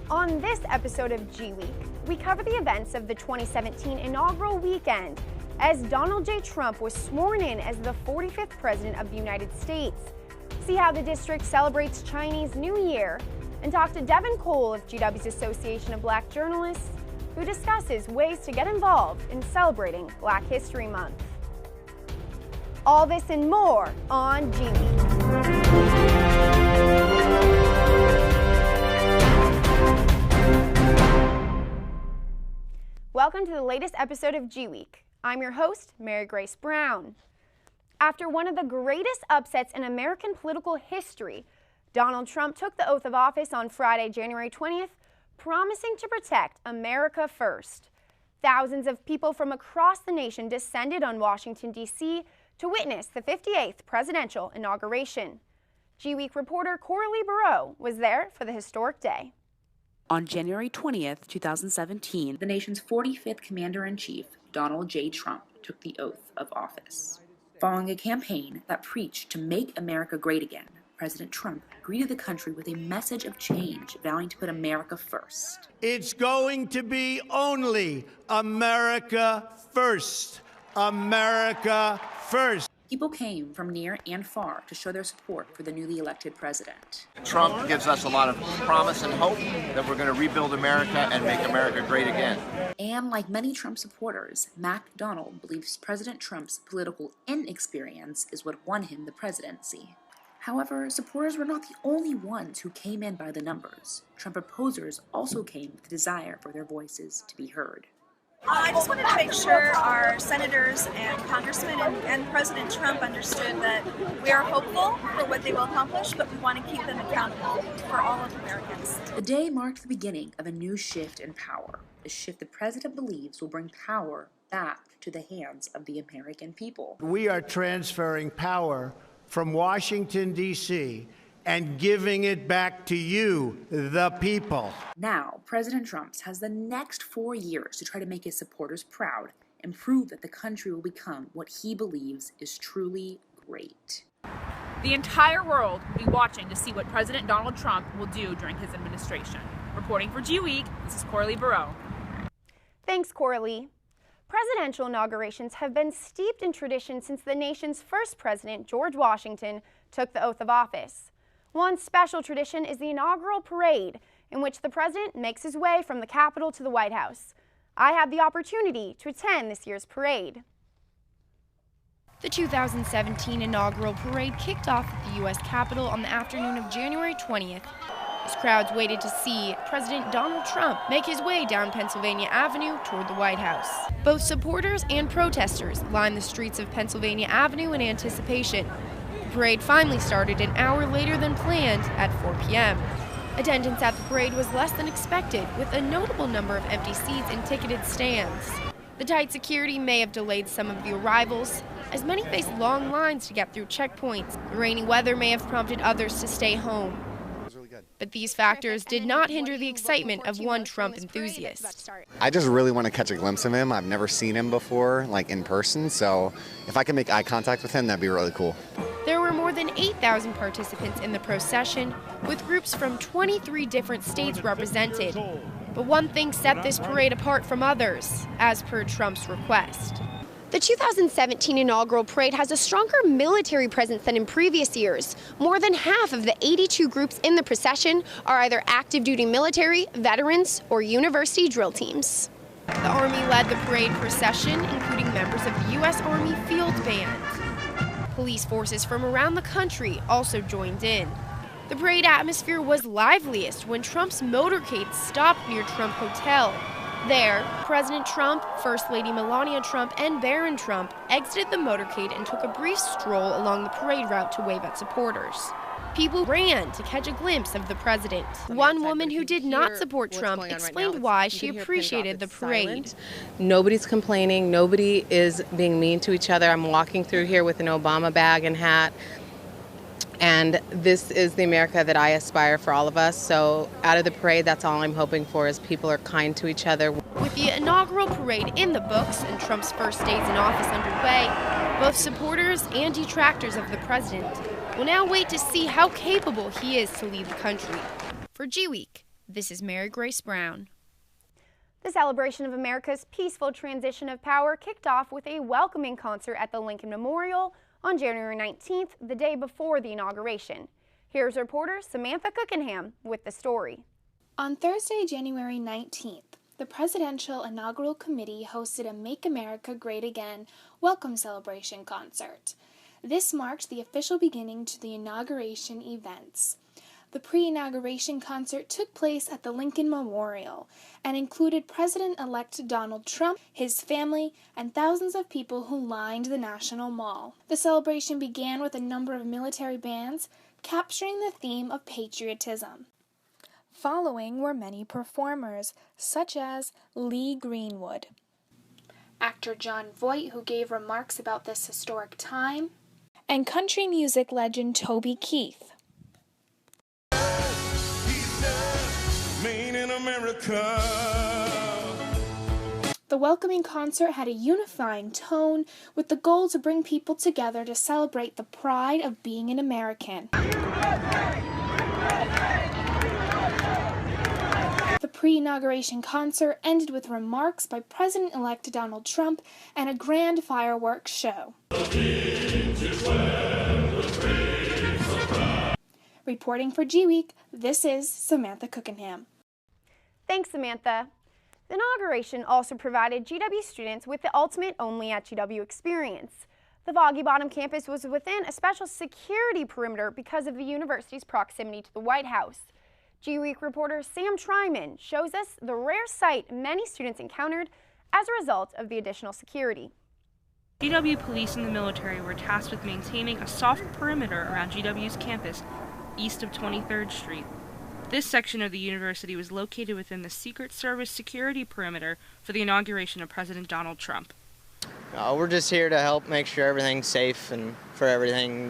On this episode of GWeek, we cover the events of the 2017 inaugural weekend as Donald J. Trump was sworn in as the 45th President of the United States. See how the district celebrates Chinese New Year, and talk to Devin Cole of GW's Association of Black Journalists, who discusses ways to get involved in celebrating Black History Month. All this and more on GWeek. Welcome to the latest episode of GWeek. I'm your host, Mary Grace Brown. After one of the greatest upsets in American political history, Donald Trump took the oath of office on Friday, January 20th, promising to protect America first. Thousands of people from across the nation descended on Washington, D.C. to witness the 58th presidential inauguration. GWeek reporter Coralie Barreau was there for the historic day. On January 20th, 2017, the nation's 45th Commander-in-Chief, Donald J. Trump, took the oath of office. Following a campaign that preached to make America great again, President Trump greeted the country with a message of change, vowing to put America first. It's going to be only America first. America first. People came from near and far to show their support for the newly elected president. Trump gives us a lot of promise and hope that we're going to rebuild America and make America great again. And like many Trump supporters, MacDonald believes President Trump's political inexperience is what won him the presidency. However, supporters were not the only ones who came in by the numbers. Trump opposers also came with the desire for their voices to be heard. I just wanted to make sure our senators and congressmen and President Trump understood that we are hopeful for what they will accomplish, but we want to keep them accountable for all of Americans. The day marked the beginning of a new shift in power, a shift the president believes will bring power back to the hands of the American people. We are transferring power from Washington, D.C., and giving it back to you, the people. Now, President Trump has the next 4 years to try to make his supporters proud and prove that the country will become what he believes is truly great. The entire world will be watching to see what President Donald Trump will do during his administration. Reporting for GWeek, this is Coralie Barreau. Thanks, Coralie. Presidential inaugurations have been steeped in tradition since the nation's first president, George Washington, took the oath of office. One special tradition is the inaugural parade, in which the president makes his way from the Capitol to the White House. I had the opportunity to attend this year's parade. The 2017 inaugural parade kicked off at the U.S. Capitol on the afternoon of January 20th. As crowds waited to see President Donald Trump make his way down Pennsylvania Avenue toward the White House. Both supporters and protesters lined the streets of Pennsylvania Avenue in anticipation. The parade finally started an hour later than planned at 4 p.m. Attendance at the parade was less than expected, with a notable number of empty seats and ticketed stands. The tight security may have delayed some of the arrivals, as many faced long lines to get through checkpoints. The rainy weather may have prompted others to stay home. But these factors did not hinder the excitement of one Trump enthusiast. I just really want to catch a glimpse of him. I've never seen him before, like in person, so if I can make eye contact with him, that'd be really cool. There were more than 8,000 participants in the procession, with groups from 23 different states represented. But one thing set this parade apart from others, as per Trump's request. The 2017 inaugural parade has a stronger military presence than in previous years. More than half of the 82 groups in the procession are either active duty military, veterans, or university drill teams. The Army led the parade procession, including members of the U.S. Army Field Band. Police forces from around the country also joined in. The parade atmosphere was liveliest when Trump's motorcade stopped near Trump Hotel. There, President Trump, First Lady Melania Trump, and Barron Trump exited the motorcade and took a brief stroll along the parade route to wave at supporters. People ran to catch a glimpse of the president. One woman who did not support Trump explained why she appreciated the parade. Nobody's complaining. Nobody is being mean to each other. I'm walking through here with an Obama bag and hat. And this is the America that I aspire for all of us. So out of the parade, that's all I'm hoping for, is people are kind to each other. With the inaugural parade in the books and Trump's first days in office underway, both supporters and detractors of the president will now wait to see how capable he is to lead the country. For GWeek, This is Mary Grace Brown. The celebration of America's peaceful transition of power kicked off with a welcoming concert at the Lincoln Memorial on January 19th, the day before the inauguration. Here's reporter Samantha Cookenham with the story. On Thursday, January 19th, the Presidential Inaugural Committee hosted a Make America Great Again welcome celebration concert. This marked the official beginning to the inauguration events. The pre-inauguration concert took place at the Lincoln Memorial and included President-elect Donald Trump, his family, and thousands of people who lined the National Mall. The celebration began with a number of military bands capturing the theme of patriotism. Following were many performers, such as Lee Greenwood, actor John Voight, who gave remarks about this historic time, and country music legend Toby Keith. In America. The welcoming concert had a unifying tone with the goal to bring people together to celebrate the pride of being an American. The pre-inauguration concert ended with remarks by President-elect Donald Trump and a grand fireworks show. Reporting for GWeek, this is Samantha Cookenham. Thanks, Samantha. The inauguration also provided GW students with the ultimate only at GW experience. The Foggy Bottom campus was within a special security perimeter because of the university's proximity to the White House. GWeek reporter Sam Tryman shows us the rare sight many students encountered as a result of the additional security. GW police and the military were tasked with maintaining a soft perimeter around GW's campus east of 23rd Street. This section of the university was located within the Secret Service security perimeter for the inauguration of President Donald Trump. We're just here to help make sure everything's safe and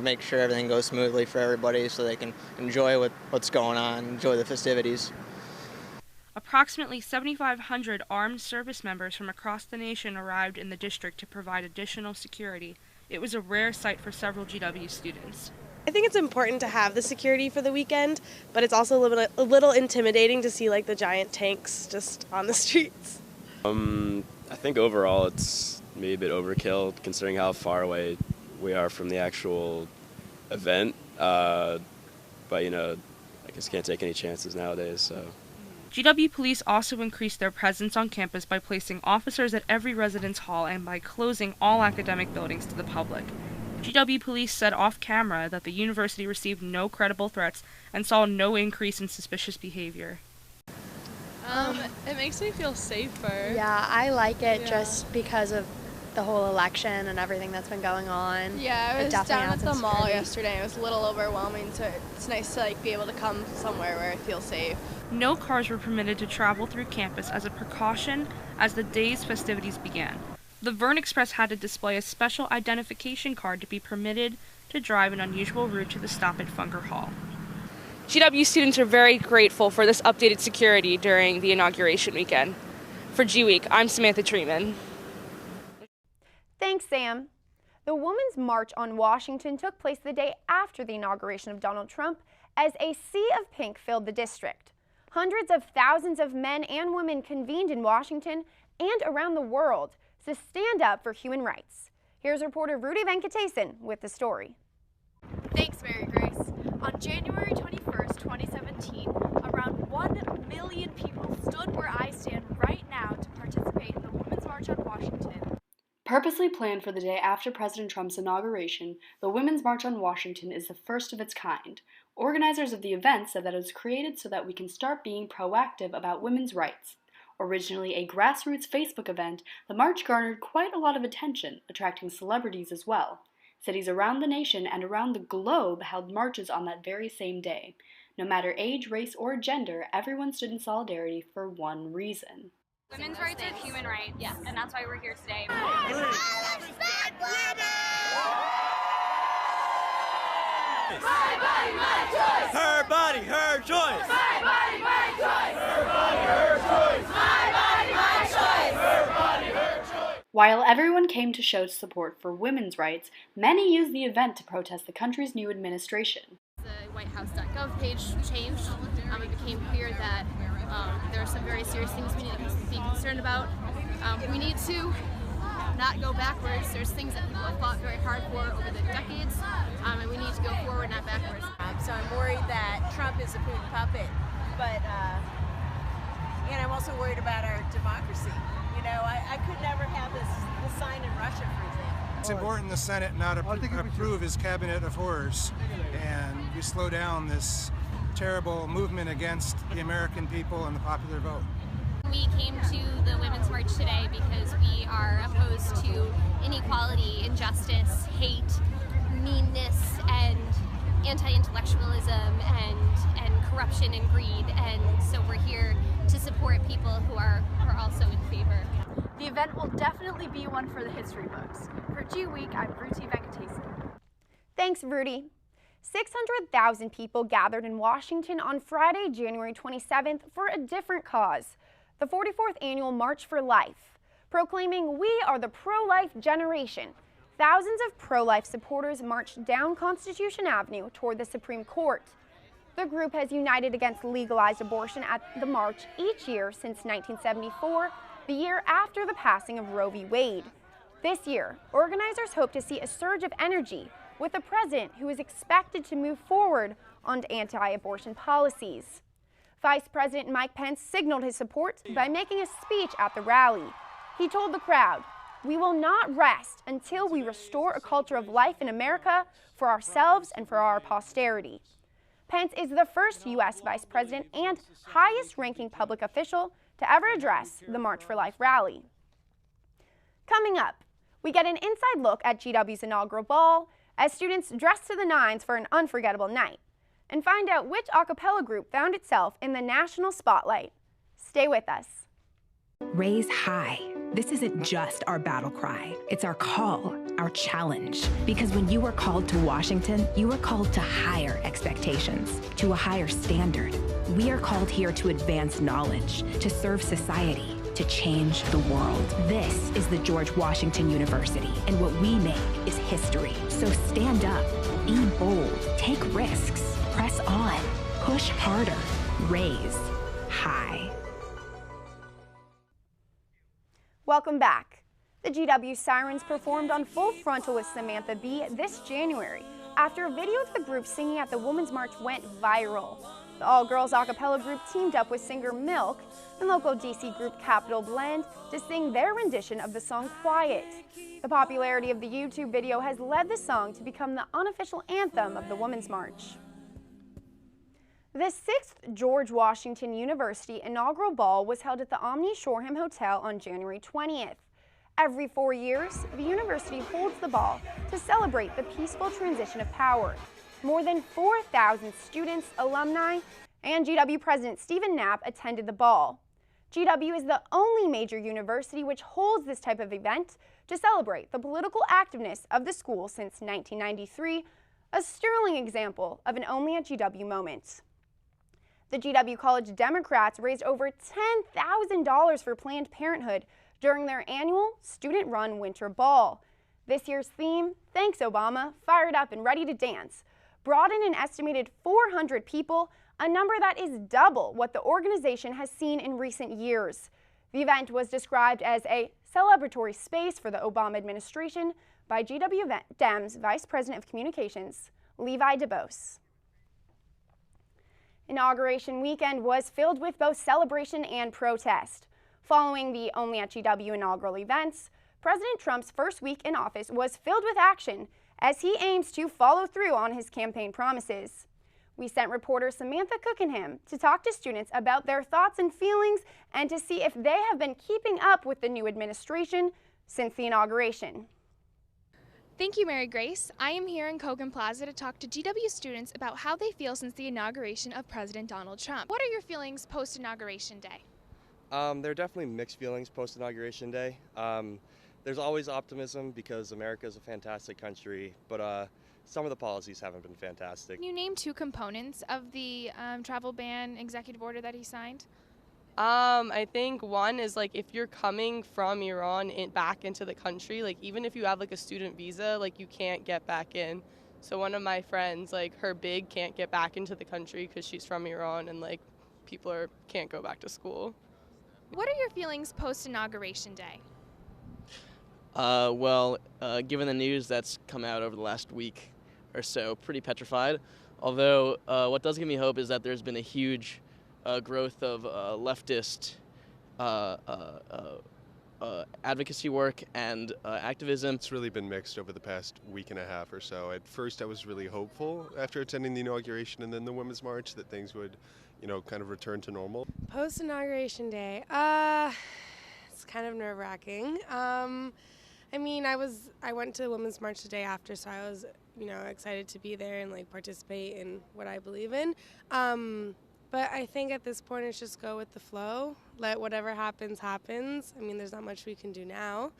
make sure everything goes smoothly for everybody so they can enjoy what's going on, enjoy the festivities. Approximately 7,500 armed service members from across the nation arrived in the district to provide additional security. It was a rare sight for several GW students. I think it's important to have the security for the weekend, but it's also a little intimidating to see like the giant tanks just on the streets. I think overall it's maybe a bit overkill considering how far away we are from the actual event. But I guess can't take any chances nowadays. So. GW police also increased their presence on campus by placing officers at every residence hall and by closing all academic buildings to the public. GW police said off-camera that the university received no credible threats and saw no increase in suspicious behavior. It makes me feel safer. Yeah, I like it just because of the whole election and everything that's been going on. Yeah, I was down at the mall yesterday. It was a little overwhelming, so it's nice to be able to come somewhere where I feel safe. No cars were permitted to travel through campus as a precaution as the day's festivities began. The Vern Express had to display a special identification card to be permitted to drive an unusual route to the stop at Funger Hall. GW students are very grateful for this updated security during the inauguration weekend. For GWeek, I'm Samantha Treatman. Thanks, Sam. The Women's March on Washington took place the day after the inauguration of Donald Trump as a sea of pink filled the district. Hundreds of thousands of men and women convened in Washington and around the world to stand up for human rights. Here's reporter Rudy Venkatesan with the story. Thanks, Mary Grace. On January 21st, 2017, around 1 million people stood where I stand right now to participate in the Women's March on Washington. Purposely planned for the day after President Trump's inauguration, the Women's March on Washington is the first of its kind. Organizers of the event said that it was created so that we can start being proactive about women's rights. Originally a grassroots Facebook event, the march garnered quite a lot of attention, attracting celebrities as well. Cities around the nation and around the globe held marches on that very same day. No matter age, race, or gender, everyone stood in solidarity for one reason. Women's rights are human rights, and that's why we're here today. Her body, my choice. Her body, her choice. My body, my choice. Her body, her choice. My body, my choice. Her body, her choice. While everyone came to show support for women's rights, many used the event to protest the country's new administration. The whitehouse.gov page changed, it became clear that there are some very serious things we need to be concerned about. We need to not go backwards. There's things that people have fought very hard for over the decades, and we need to go forward, not backwards. So I'm worried that Trump is a Putin puppet, but and I'm also worried about our democracy. You know, I could never have this sign in Russia, for example. It's important the Senate not approve his cabinet of horrors, and we slow down this terrible movement against the American people and the popular vote. We came to the Women's March today because we are opposed to inequality, injustice, hate, meanness, and anti-intellectualism, and corruption and greed. And so we're here to support people who are also in favor. The event will definitely be one for the history books. For GWeek, I'm Ruti Venkatesan. Thanks, Rudy. 600,000 people gathered in Washington on Friday, January 27th for a different cause, the 44th Annual March for Life, proclaiming we are the pro-life generation. Thousands of pro-life supporters marched down Constitution Avenue toward the Supreme Court. The group has united against legalized abortion at the march each year since 1974, the year after the passing of Roe v. Wade. This year, organizers hope to see a surge of energy with a president who is expected to move forward on anti-abortion policies. Vice President Mike Pence signaled his support by making a speech at the rally. He told the crowd, "We will not rest until we restore a culture of life in America for ourselves and for our posterity." Pence is the first U.S. Vice President and highest-ranking public official to ever address the March for Life rally. Coming up, we get an inside look at GW's inaugural ball as students dress to the nines for an unforgettable night, and find out which a cappella group found itself in the national spotlight. Stay with us. Raise high. This isn't just our battle cry. It's our call, our challenge. Because when you are called to Washington, you are called to higher expectations, to a higher standard. We are called here to advance knowledge, to serve society, to change the world. This is the George Washington University, and what we make is history. So stand up, be bold, take risks, press on, push harder, raise high. Welcome back. The GW Sirens performed on Full Frontal with Samantha Bee this January after a video of the group singing at the Women's March went viral. The all-girls a cappella group teamed up with singer Milk and local DC group Capital Blend to sing their rendition of the song Quiet. The popularity of the YouTube video has led the song to become the unofficial anthem of the Women's March. The 6th George Washington University inaugural ball was held at the Omni Shoreham Hotel on January 20th. Every 4 years, the university holds the ball to celebrate the peaceful transition of power. More than 4,000 students, alumni, and GW President Stephen Knapp attended the ball. GW is the only major university which holds this type of event to celebrate the political activeness of the school since 1993, a sterling example of an only at GW moment. The GW College Democrats raised over $10,000 for Planned Parenthood during their annual student-run winter ball. This year's theme, Thanks Obama, Fired Up and Ready to Dance, brought in an estimated 400 people, a number that is double what the organization has seen in recent years. The event was described as a celebratory space for the Obama administration by GW Dems Vice President of Communications, Levi DeBose. Inauguration weekend was filled with both celebration and protest. Following the Only at GW inaugural events, President Trump's first week in office was filled with action as he aims to follow through on his campaign promises. We sent reporter Samantha Cookenham to talk to students about their thoughts and feelings and to see if they have been keeping up with the new administration since the inauguration. Thank you, Mary Grace. I am here in Kogan Plaza to talk to GW students about how they feel since the inauguration of President Donald Trump. What are your feelings post-inauguration day? There are definitely mixed feelings post-inauguration day. There's always optimism because America is a fantastic country, but some of the policies haven't been fantastic. Can you name two components of the travel ban executive order that he signed? I think one is like if you're coming from Iran back into the country, like even if you have like a student visa, like you can't get back in. So one of my friends, like her big can't get back into the country because she's from Iran, and like can't go back to school. What are your feelings post-Inauguration Day? Given the news that's come out over the last week or so, pretty petrified. Although what does give me hope is that there's been a huge growth of leftist advocacy work and activism. It's really been mixed over the past week and a half or so. At first I was really hopeful after attending the inauguration and then the Women's March that things would, kind of return to normal. Post-Inauguration Day, it's kind of nerve-wracking. I went to the Women's March the day after, so I was, excited to be there and like participate in what I believe in. But I think at this point it's just go with the flow. Let whatever happens, happens. There's not much we can do now,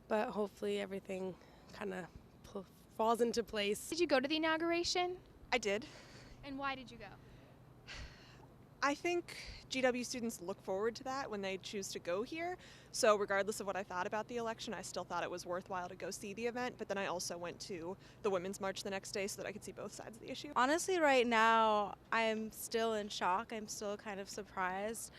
but hopefully everything kind of falls into place. Did you go to the inauguration? I did. And why did you go? I think GW students look forward to that when they choose to go here. So regardless of what I thought about the election, I still thought it was worthwhile to go see the event. But then I also went to the Women's March the next day so that I could see both sides of the issue. Honestly, right now, I'm still in shock. I'm still kind of surprised.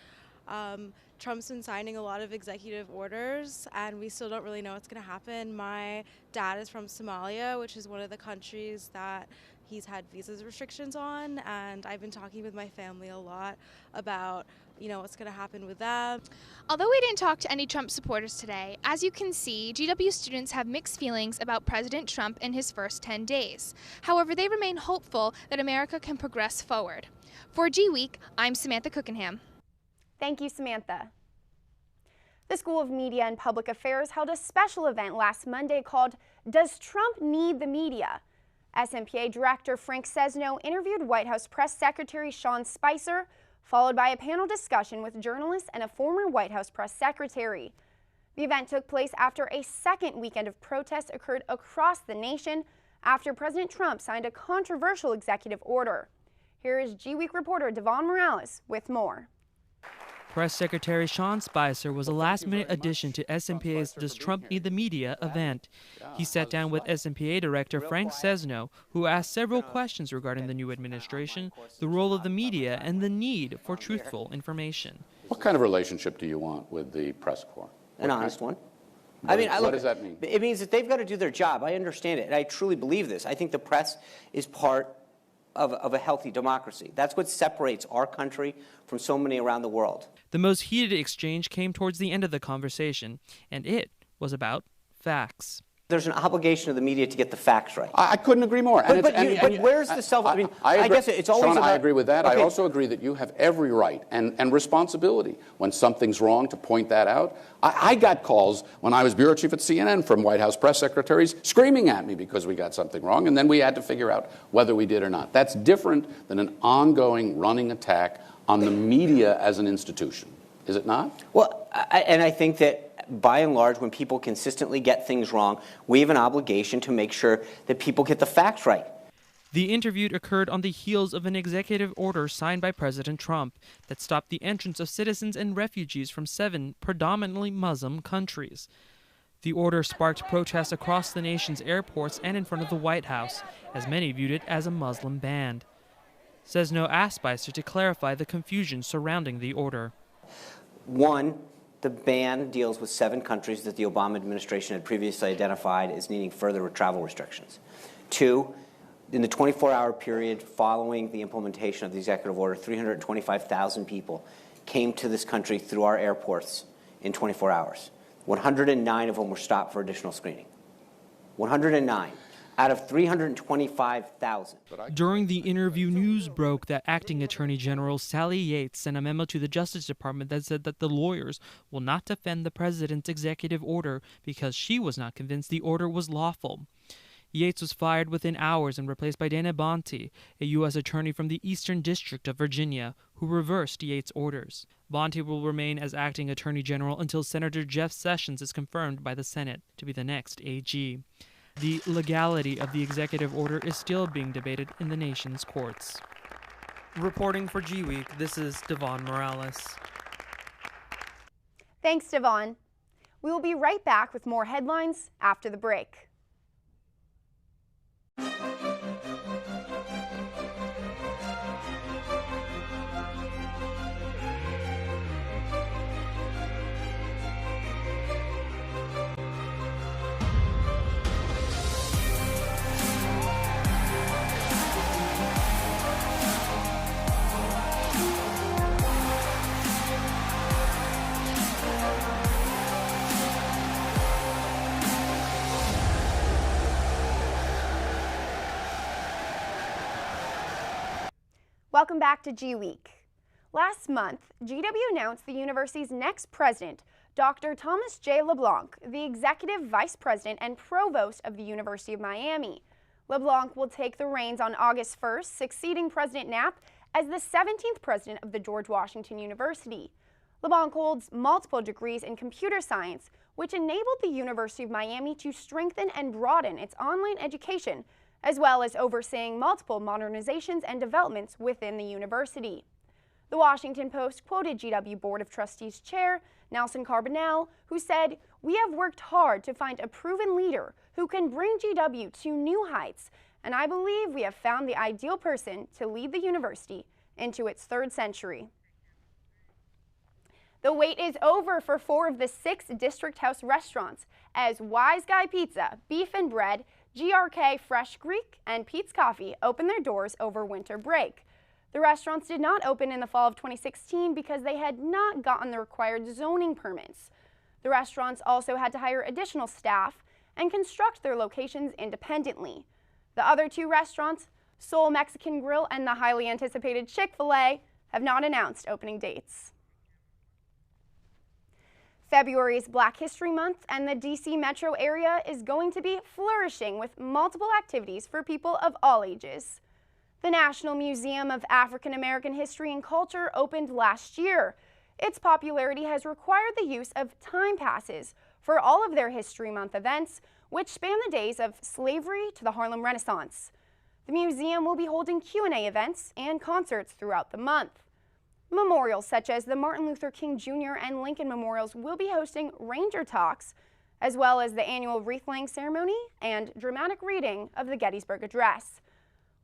Trump's been signing a lot of executive orders, and we still don't really know what's going to happen. My dad is from Somalia, which is one of the countries that he's had visa restrictions on, and I've been talking with my family a lot about, what's going to happen with them. Although we didn't talk to any Trump supporters today, as you can see, GW students have mixed feelings about President Trump in his first 10 days. However, they remain hopeful that America can progress forward. For GWeek, I'm Samantha Cookenham. Thank you, Samantha. The School of Media and Public Affairs held a special event last Monday called Does Trump Need the Media? SMPA Director Frank Sesno interviewed White House Press Secretary Sean Spicer, followed by a panel discussion with journalists and a former White House Press Secretary. The event took place after a second weekend of protests occurred across the nation after President Trump signed a controversial executive order. Here is GWeek reporter Devon Morales with more. Press Secretary Sean Spicer was a last-minute addition to SMPA's Does Trump Need the Media event. He sat down with SMPA Director Frank Sesno, who asked several questions regarding the new administration, the role of the media, and the need for truthful information. What kind of relationship do you want with the press corps? An honest one. What does that mean? It means that they've got to do their job. I understand it, and I truly believe this. I think the press is part of a healthy democracy. That's what separates our country from so many around the world. The most heated exchange came towards the end of the conversation, and it was about facts. There's an obligation of the media to get the facts right. I couldn't agree more. But where's the self? I guess it's always Sean, about. I agree with that. Okay. I also agree that you have every right and responsibility when something's wrong to point that out. I got calls when I was bureau chief at CNN from White House press secretaries screaming at me because we got something wrong, and then we had to figure out whether we did or not. That's different than an ongoing running attack on the media as an institution. Is it not? Well, I think that by and large, when people consistently get things wrong, we have an obligation to make sure that people get the facts right. The interview occurred on the heels of an executive order signed by President Trump that stopped the entrance of citizens and refugees from 7 predominantly Muslim countries. The order sparked protests across the nation's airports and in front of the White House, as many viewed it as a Muslim ban. Sesno asked Spicer to clarify the confusion surrounding the order. One, the ban deals with 7 countries that the Obama administration had previously identified as needing further travel restrictions. 2, in the 24-hour period following the implementation of the executive order, 325,000 people came to this country through our airports in 24 hours. 109 of them were stopped for additional screening. 109. Out of 325,000. During the interview, news broke that Acting Attorney General Sally Yates sent a memo to the Justice Department that said that the lawyers will not defend the president's executive order because she was not convinced the order was lawful. Yates was fired within hours and replaced by Dana Bonte, a U.S. attorney from the Eastern District of Virginia, who reversed Yates' orders. Bonte will remain as Acting Attorney General until Senator Jeff Sessions is confirmed by the Senate to be the next AG. The legality of the executive order is still being debated in the nation's courts. Reporting for GWeek, this is Devon Morales. Thanks, Devon. We will be right back with more headlines after the break. Welcome back to GWeek. Last month, GW announced the university's next president, Dr. Thomas J. LeBlanc, the executive vice president and provost of the University of Miami. LeBlanc will take the reins on August 1st, succeeding President Knapp as the 17th president of the George Washington University. LeBlanc holds multiple degrees in computer science, which enabled the University of Miami to strengthen and broaden its online education, as well as overseeing multiple modernizations and developments within the university. The Washington Post quoted GW Board of Trustees Chair Nelson Carbonell, who said, "We have worked hard to find a proven leader who can bring GW to new heights, and I believe we have found the ideal person to lead the university into its third century." The wait is over for 4 of the 6 District House restaurants as Wise Guy Pizza, Beef and Bread, GRK Fresh Greek, and Pete's Coffee open their doors over winter break. The restaurants did not open in the fall of 2016 because they had not gotten the required zoning permits. The restaurants also had to hire additional staff and construct their locations independently. The other 2 restaurants, Soul Mexican Grill and the highly anticipated Chick-fil-A, have not announced opening dates. February is Black History Month, and the DC metro area is going to be flourishing with multiple activities for people of all ages. The National Museum of African American History and Culture opened last year. Its popularity has required the use of time passes for all of their History Month events, which span the days of slavery to the Harlem Renaissance. The museum will be holding Q&A events and concerts throughout the month. Memorials such as the Martin Luther King Jr. and Lincoln Memorials will be hosting Ranger Talks, as well as the annual wreath-laying ceremony and dramatic reading of the Gettysburg Address.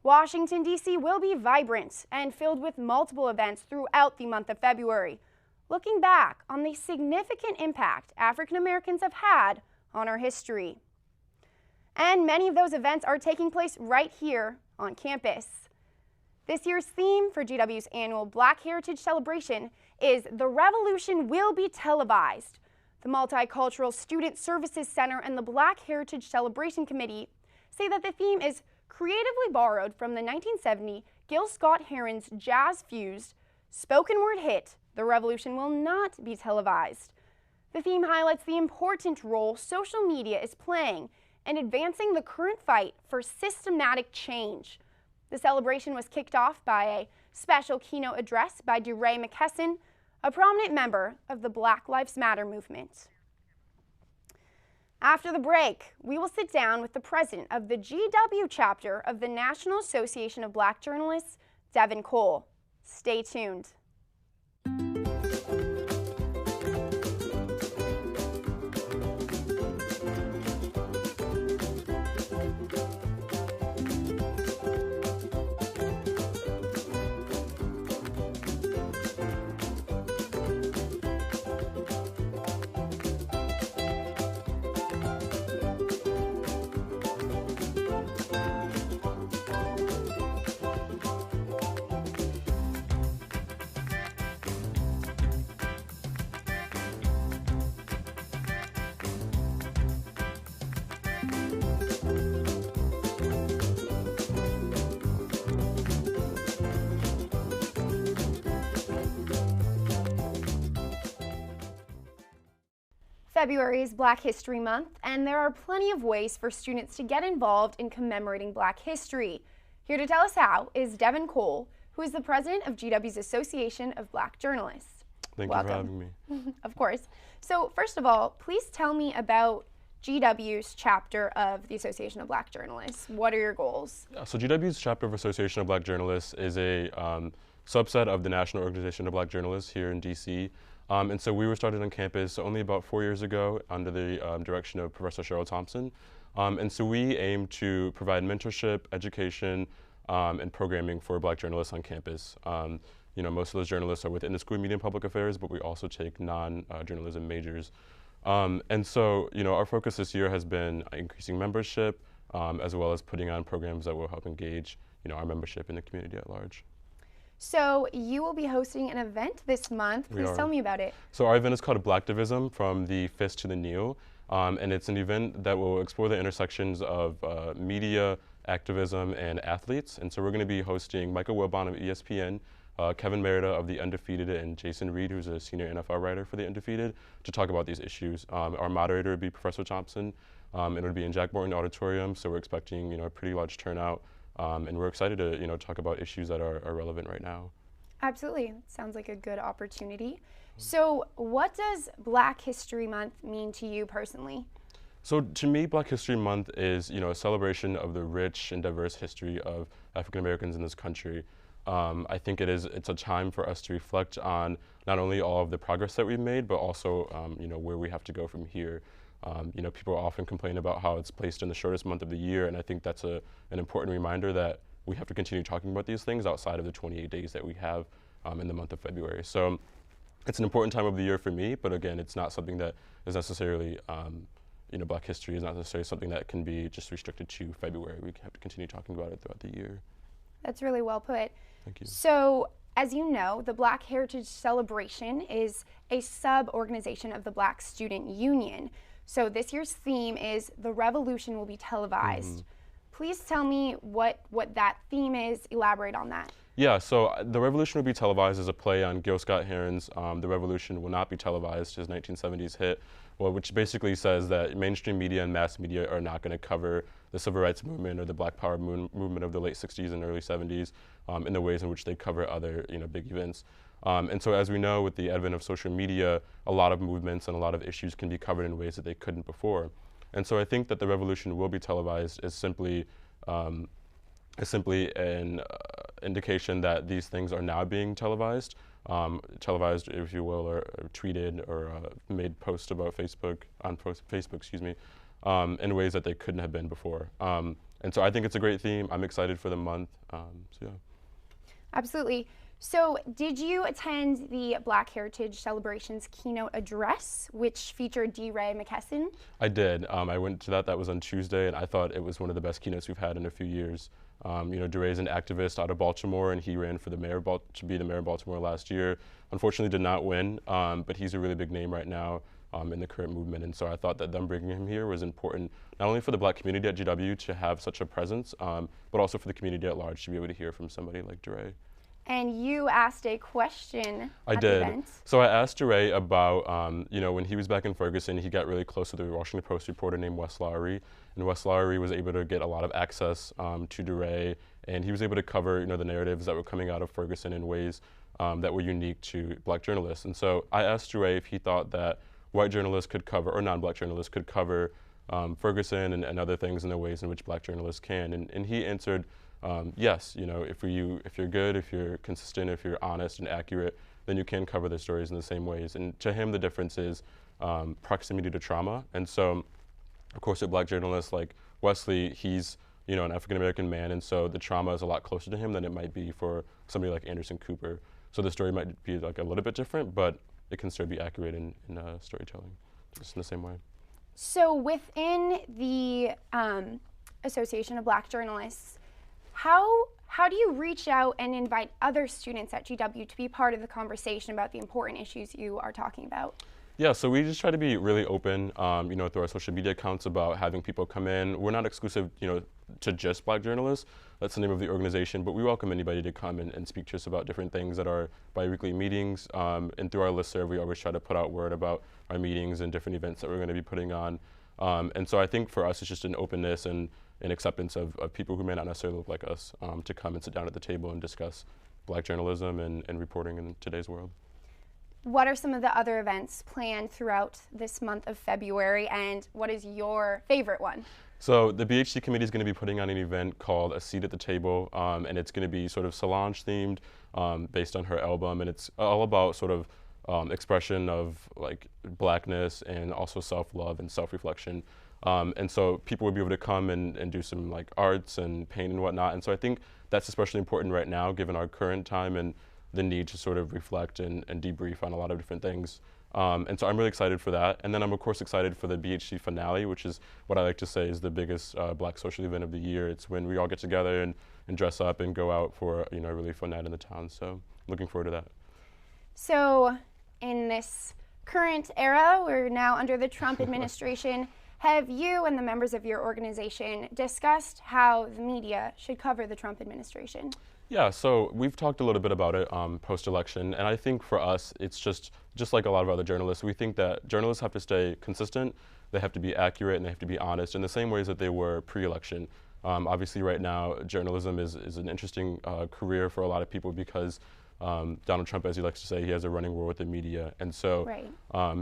Washington, D.C. will be vibrant and filled with multiple events throughout the month of February, looking back on the significant impact African Americans have had on our history. And many of those events are taking place right here on campus. This year's theme for GW's annual Black Heritage Celebration is "The Revolution Will Be Televised." The Multicultural Student Services Center and the Black Heritage Celebration Committee say that the theme is creatively borrowed from the 1970 Gil Scott-Heron's jazz-fused spoken word hit, "The Revolution Will Not Be Televised." The theme highlights the important role social media is playing in advancing the current fight for systematic change. The celebration was kicked off by a special keynote address by DeRay McKesson, a prominent member of the Black Lives Matter movement. After the break, we will sit down with the president of the GW chapter of the National Association of Black Journalists, Devin Cole. Stay tuned. February is Black History Month, and there are plenty of ways for students to get involved in commemorating Black history. Here to tell us how is Devin Cole, who is the president of GW's Association of Black Journalists. Thank you for having me. Of course. So first of all, please tell me about GW's chapter of the Association of Black Journalists. What are your goals? So GW's chapter of Association of Black Journalists is a subset of the National Organization of Black Journalists here in DC. And so we were started on campus only about 4 years ago under the direction of Professor Cheryl Thompson. And so we aim to provide mentorship, education, and programming for Black journalists on campus. You know, most of those journalists are within the School of Media and Public Affairs, but we also take non-journalism majors. And so, you know, our focus this year has been increasing membership, as well as putting on programs that will help engage, you know, our membership in the community at large. So you will be hosting an event this month. Please tell me about it. So our event is called Blacktivism, From the Fist to the Kneel. And it's an event that will explore the intersections of media, activism, and athletes. And so we're going to be hosting Michael Wilbon of ESPN, Kevin Merida of The Undefeated, and Jason Reed, who's a senior NFL writer for The Undefeated, to talk about these issues. Our moderator would be Professor Thompson, and it would be in Jack Morton Auditorium, so we're expecting a pretty large turnout, and we're excited to talk about issues that are relevant right now. Absolutely. Sounds like a good opportunity. So what does Black History Month mean to you personally? So to me, Black History Month is a celebration of the rich and diverse history of African Americans in this country. I think it's a time for us to reflect on not only all of the progress that we've made, but also where we have to go from here. People often complain about how it's placed in the shortest month of the year, and I think that's an important reminder that we have to continue talking about these things outside of the 28 days that we have in the month of February. So it's an important time of the year for me, but again, it's not something that is necessarily, Black history is not necessarily something that can be just restricted to February. We have to continue talking about it throughout the year. That's really well put. Thank you. So, as you know, the Black Heritage Celebration is a sub-organization of the Black Student Union. So this year's theme is The Revolution Will Be Televised. Please tell me what that theme is, elaborate on that. Yeah, so The Revolution Will Be Televised is a play on Gil Scott-Heron's The Revolution Will Not Be Televised, his 1970s hit, which basically says that mainstream media and mass media are not going to cover the civil rights movement or the Black Power movement of the late 60s and early 70s in the ways in which they cover other big events. And so as we know, with the advent of social media, a lot of movements and a lot of issues can be covered in ways that they couldn't before. And so I think that The Revolution Will Be Televised is simply an indication that these things are now being televised, if you will, or tweeted or made posts about Facebook, in ways that they couldn't have been before. And so I think it's a great theme. I'm excited for the month, so yeah. Absolutely. So did you attend the Black Heritage Celebration's keynote address, which featured DeRay McKesson? I did. I went to that. That was on Tuesday, and I thought it was one of the best keynotes we've had in a few years. DeRay's an activist out of Baltimore, and he ran for the mayor to be the mayor of Baltimore last year. Unfortunately, did not win, but he's a really big name right now in the current movement. And so I thought that them bringing him here was important, not only for the Black community at GW to have such a presence, but also for the community at large to be able to hear from somebody like DeRay. And you asked a question I at did. the event. So I asked DeRay about, when he was back in Ferguson, he got really close with a Washington Post reporter named Wes Lowery. And Wes Lowery was able to get a lot of access to DeRay, and he was able to cover, the narratives that were coming out of Ferguson in ways that were unique to Black journalists. And so I asked DeRay if he thought that white journalists could cover, or non-Black journalists could cover Ferguson and other things in the ways in which Black journalists can. And he answered, yes, if you're good, if you're consistent, if you're honest and accurate, then you can cover the stories in the same ways. And to him, the difference is proximity to trauma. And so, of course, with Black journalists like Wesley, he's an African-American man, and so the trauma is a lot closer to him than it might be for somebody like Anderson Cooper. So the story might be like a little bit different, but it can still be accurate in storytelling, just in the same way. So within the Association of Black Journalists, how do you reach out and invite other students at GW to be part of the conversation about the important issues you are talking about? Yeah, so we just try to be really open, through our social media accounts about having people come in. We're not exclusive, to just Black journalists. That's the name of the organization, but we welcome anybody to come and speak to us about different things at our bi-weekly meetings. And through our listserv, we always try to put out word about our meetings and different events that we're going to be putting on. And so I think for us, it's just an openness and an acceptance of people who may not necessarily look like us to come and sit down at the table and discuss Black journalism and reporting in today's world. What are some of the other events planned throughout this month of February, and what is your favorite one? So the BHC committee is going to be putting on an event called A Seat at the Table, and it's going to be sort of Solange themed, based on her album, and it's all about sort of expression of like Blackness and also self-love and self-reflection. And so people will be able to come and do some like arts and paint and whatnot. And so I think that's especially important right now, given our current time and the need to sort of reflect and debrief on a lot of different things. And so I'm really excited for that. And then I'm of course excited for the BHC finale, which is what I like to say is the biggest Black social event of the year. It's when we all get together and dress up and go out for a really fun night in the town. So looking forward to that. So in this current era, we're now under the Trump administration. Have you and the members of your organization discussed how the media should cover the Trump administration? Yeah, so we've talked a little bit about it post-election, and I think for us, it's just like a lot of other journalists, we think that journalists have to stay consistent, they have to be accurate, and they have to be honest in the same ways that they were pre-election. Obviously, right now, journalism is an interesting career for a lot of people because Donald Trump, as he likes to say, he has a running war with the media. And so,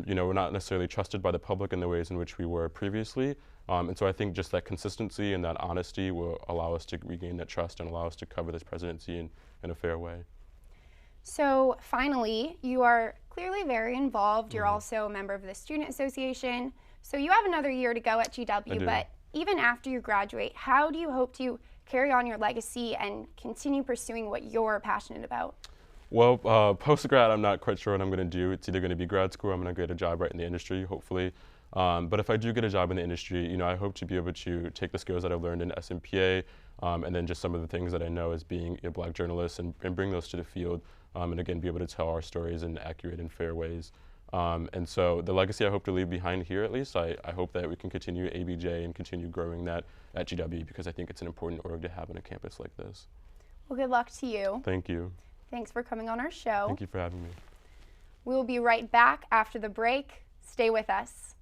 you know, we're not necessarily trusted by the public in the ways in which we were previously. And so I think just that consistency and that honesty will allow us to regain that trust and allow us to cover this presidency in a fair way. So finally, you are clearly very involved. You're also a member of the Student Association. So you have another year to go at GW, but even after you graduate, how do you hope to carry on your legacy and continue pursuing what you're passionate about? Well, post-grad, I'm not quite sure what I'm going to do. It's either going to be grad school or I'm going to get a job right in the industry, hopefully. But if I do get a job in the industry, you know, I hope to be able to take the skills that I've learned in SMPA and then just some of the things that I know as being a Black journalist and bring those to the field and again, be able to tell our stories in accurate and fair ways. And so the legacy I hope to leave behind here, at least, I hope that we can continue ABJ and continue growing that at GW because I think it's an important org to have on a campus like this. Well, good luck to you. Thank you. Thanks for coming on our show. Thank you for having me. We will be right back after the break. Stay with us.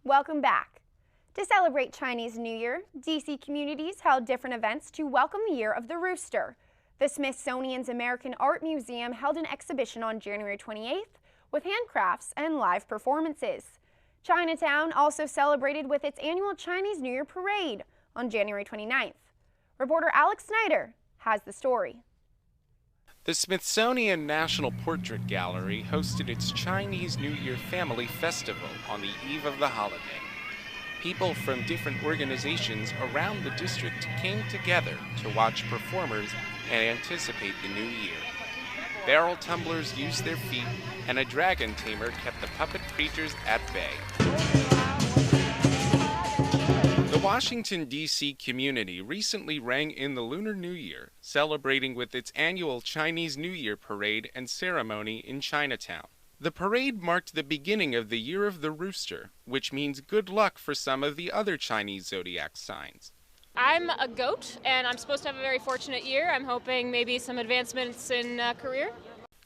Welcome back. To celebrate Chinese New Year, DC communities held different events to welcome the Year of the Rooster. The Smithsonian's American Art Museum held an exhibition on January 28th with handcrafts and live performances. Chinatown also celebrated with its annual Chinese New Year parade on January 29th. Reporter Alex Snyder has the story. The Smithsonian National Portrait Gallery hosted its Chinese New Year Family Festival on the eve of the holiday. People from different organizations around the district came together to watch performers and anticipate the new year. Barrel tumblers used their feet, and a dragon tamer kept the puppet creatures at bay. The Washington, D.C. community recently rang in the Lunar New Year, celebrating with its annual Chinese New Year parade and ceremony in Chinatown. The parade marked the beginning of the Year of the Rooster, which means good luck for some of the other Chinese zodiac signs. I'm a goat, and I'm supposed to have a very fortunate year. I'm hoping maybe some advancements in career.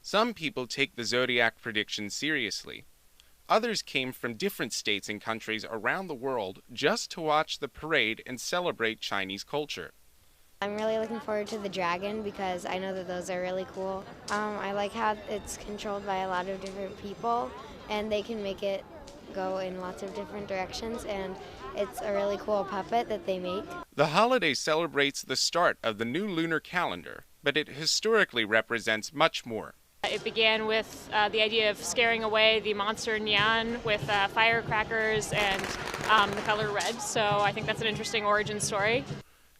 Some people take the zodiac predictions seriously. Others came from different states and countries around the world just to watch the parade and celebrate Chinese culture. I'm really looking forward to the dragon because I know that those are really cool. I like how it's controlled by a lot of different people and they can make it go in lots of different directions, and it's a really cool puppet that they make. The holiday celebrates the start of the new lunar calendar, but it historically represents much more. It began with the idea of scaring away the monster Nian with firecrackers and the color red, so I think that's an interesting origin story.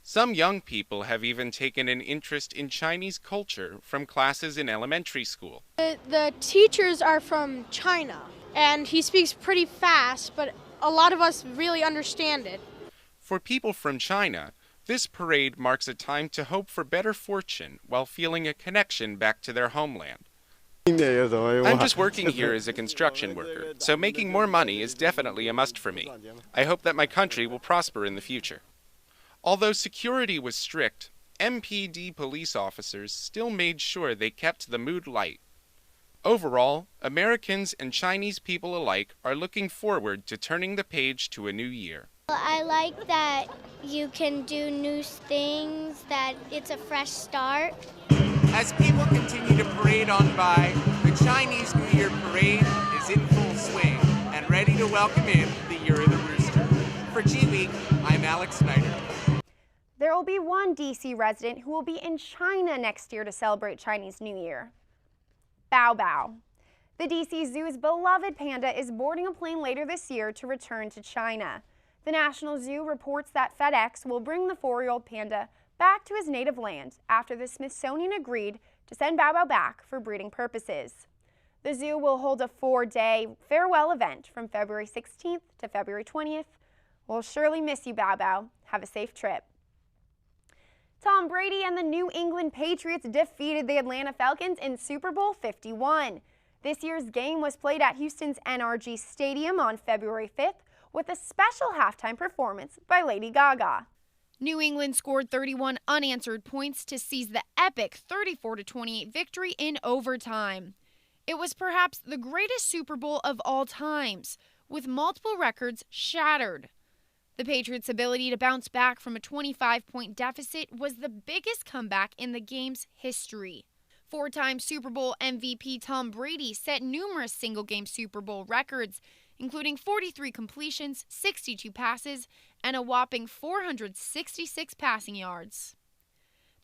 Some young people have even taken an interest in Chinese culture from classes in elementary school. The teachers are from China, and he speaks pretty fast, but a lot of us really understand it. For people from China, this parade marks a time to hope for better fortune while feeling a connection back to their homeland. I'm just working here as a construction worker, so making more money is definitely a must for me. I hope that my country will prosper in the future. Although security was strict, MPD police officers still made sure they kept the mood light. Overall, Americans and Chinese people alike are looking forward to turning the page to a new year. I like that you can do new things, that it's a fresh start. As people continue to parade on by, the Chinese New Year parade is in full swing and ready to welcome in the Year of the Rooster. For GWeek, I'm Alex Snyder. There there will be one DC resident who will be in China next year to celebrate Chinese New Year. Bao Bao. The DC Zoo's beloved panda is boarding a plane later this year to return to China. The National Zoo reports that FedEx will bring the 4-year-old panda back to his native land after the Smithsonian agreed to send Bao Bao back for breeding purposes. The zoo will hold a 4-day farewell event from February 16th to February 20th. We'll surely miss you, Bao Bao. Have a safe trip. Tom Brady and the New England Patriots defeated the Atlanta Falcons in Super Bowl 51. This year's game was played at Houston's NRG Stadium on February 5th with a special halftime performance by Lady Gaga. New England scored 31 unanswered points to seize the epic 34-28 victory in overtime. It was perhaps the greatest Super Bowl of all times, with multiple records shattered. The Patriots' ability to bounce back from a 25-point deficit was the biggest comeback in the game's history. 4-time Super Bowl MVP Tom Brady set numerous single-game Super Bowl records, including 43 completions, 62 passes, and a whopping 466 passing yards.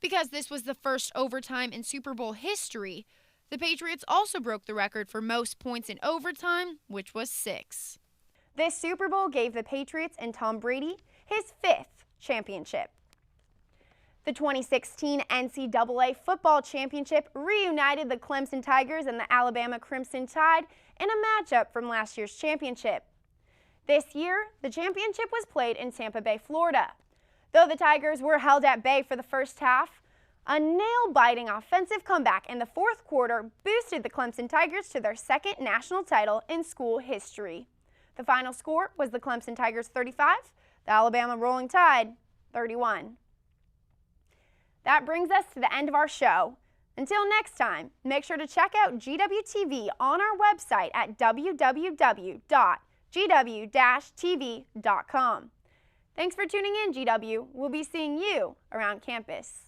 Because this was the first overtime in Super Bowl history, the Patriots also broke the record for most points in overtime, which was 6. This Super Bowl gave the Patriots and Tom Brady his 5th championship. The 2016 NCAA Football Championship reunited the Clemson Tigers and the Alabama Crimson Tide in a matchup from last year's championship. This year, the championship was played in Tampa Bay, Florida. Though the Tigers were held at bay for the first half, a nail-biting offensive comeback in the fourth quarter boosted the Clemson Tigers to their 2nd national title in school history. The final score was the Clemson Tigers 35, the Alabama Rolling Tide 31. That brings us to the end of our show. Until next time, make sure to check out GWTV on our website at www.gw-tv.com. Thanks for tuning in, GW. We'll be seeing you around campus.